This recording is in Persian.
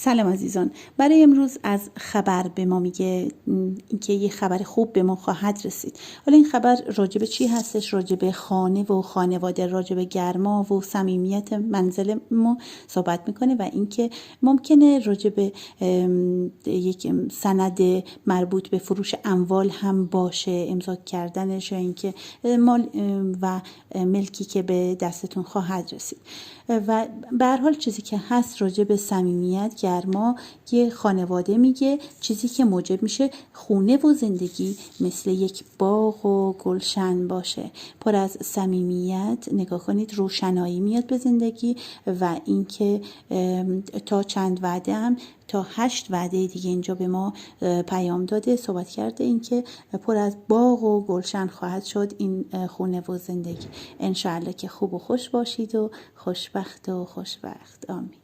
سلام عزیزان، برای امروز از خبر به ما میگه که یه خبر خوب به ما خواهد رسید. حالا این خبر راجب چی هستش؟ راجب خانه و خانواده، راجب گرما و صمیمیت منزل ما صحبت میکنه و اینکه ممکنه راجب یک سند مربوط به فروش اموال هم باشه، امضا کردنش، یا اینکه مال و ملکی که به دستتون خواهد رسید. و به هر حال چیزی که هست راجب صمیمیت، گرما، یه خانواده میگه، چیزی که موجب میشه خونه و زندگی مثل یک باغ و گلشن باشه، پر از صمیمیت. نگاه کنید، روشنایی میاد به زندگی و اینکه تا چند وعده هم تا 8 وعده دیگه اینجا به ما پیام داده، صحبت کرده اینکه پر از باغ و گلشن خواهد شد این خونه و زندگی. انشاءالله که خوب و خوش باشید و خوشبخت و خوشبخت. آمین.